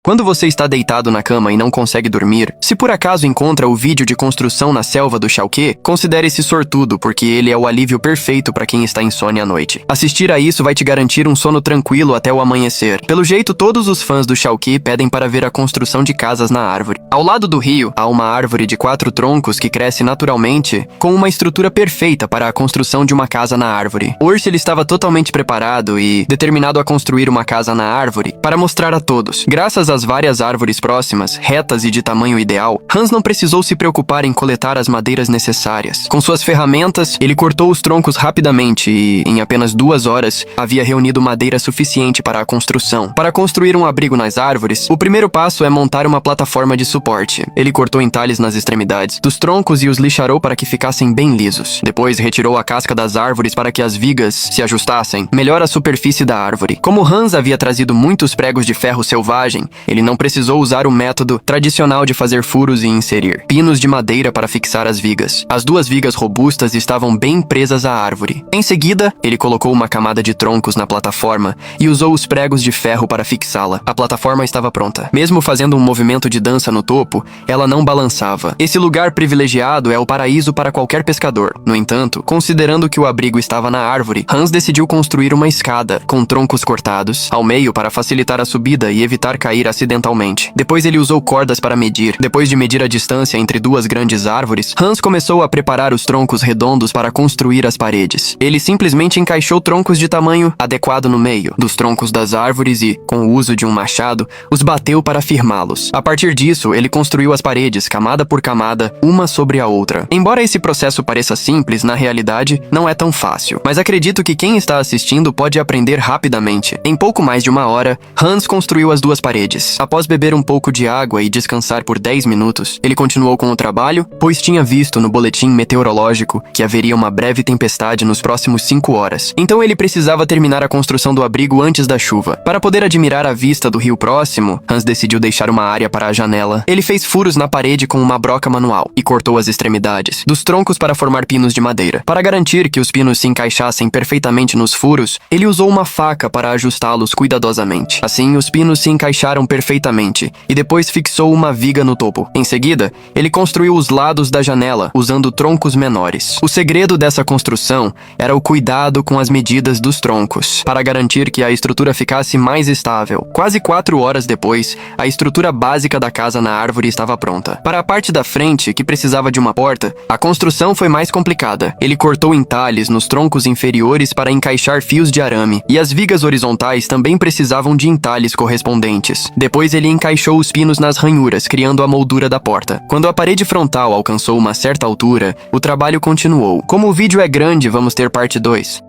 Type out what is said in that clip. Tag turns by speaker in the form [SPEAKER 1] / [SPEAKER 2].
[SPEAKER 1] Quando você está deitado na cama e não consegue dormir, se por acaso encontra o vídeo de construção na selva do Chauquet, considere-se sortudo, porque ele é o alívio perfeito para quem está insone à noite. Assistir a isso vai te garantir um sono tranquilo até o amanhecer. Pelo jeito, todos os fãs do Chauquet pedem para ver a construção de casas na árvore. Ao lado do rio, há uma árvore de 4 troncos que cresce naturalmente, com uma estrutura perfeita para a construção de uma casa na árvore. Urso ele estava totalmente preparado e determinado a construir uma casa na árvore para mostrar a todos. Graças às várias árvores próximas, retas e de tamanho ideal, Hans não precisou se preocupar em coletar as madeiras necessárias. Com suas ferramentas, ele cortou os troncos rapidamente e, em apenas 2 horas, havia reunido madeira suficiente para a construção. Para construir um abrigo nas árvores, o primeiro passo é montar uma plataforma de suporte. Ele cortou entalhes nas extremidades dos troncos e os lixarou para que ficassem bem lisos. Depois, retirou a casca das árvores para que as vigas se ajustassem melhor à superfície da árvore. Como Hans havia trazido muitos pregos de ferro selvagem, ele não precisou usar o método tradicional de fazer furos e inserir pinos de madeira para fixar as vigas. As 2 vigas robustas estavam bem presas à árvore. Em seguida, ele colocou uma camada de troncos na plataforma e usou os pregos de ferro para fixá-la. A plataforma estava pronta. Mesmo fazendo um movimento de dança no topo, ela não balançava. Esse lugar privilegiado é o paraíso para qualquer pescador. No entanto, considerando que o abrigo estava na árvore, Hans decidiu construir uma escada com troncos cortados ao meio para facilitar a subida e evitar cair acidentalmente. Depois ele usou cordas para medir. Depois de medir a distância entre 2 grandes árvores, Hans começou a preparar os troncos redondos para construir as paredes. Ele simplesmente encaixou troncos de tamanho adequado no meio dos troncos das árvores e, com o uso de um machado, os bateu para firmá-los. A partir disso, ele construiu as paredes, camada por camada, uma sobre a outra. Embora esse processo pareça simples, na realidade, não é tão fácil. Mas acredito que quem está assistindo pode aprender rapidamente. Em pouco mais de 1 hora, Hans construiu as 2 paredes. Após beber um pouco de água e descansar por 10 minutos, ele continuou com o trabalho, pois tinha visto no boletim meteorológico que haveria uma breve tempestade nos próximos 5 horas. Então ele precisava terminar a construção do abrigo antes da chuva. Para poder admirar a vista do rio próximo, Hans decidiu deixar uma área para a janela. Ele fez furos na parede com uma broca manual e cortou as extremidades dos troncos para formar pinos de madeira. Para garantir que os pinos se encaixassem perfeitamente nos furos, ele usou uma faca para ajustá-los cuidadosamente. Assim, os pinos se encaixaram perfeitamente e depois fixou uma viga no topo. Em seguida, ele construiu os lados da janela usando troncos menores. O segredo dessa construção era o cuidado com as medidas dos troncos, para garantir que a estrutura ficasse mais estável. Quase 4 horas depois, a estrutura básica da casa na árvore estava pronta. Para a parte da frente, que precisava de uma porta, a construção foi mais complicada. Ele cortou entalhes nos troncos inferiores para encaixar fios de arame, e as vigas horizontais também precisavam de entalhes correspondentes. Depois ele encaixou os pinos nas ranhuras, criando a moldura da porta. Quando a parede frontal alcançou uma certa altura, o trabalho continuou. Como o vídeo é grande, vamos ter parte 2.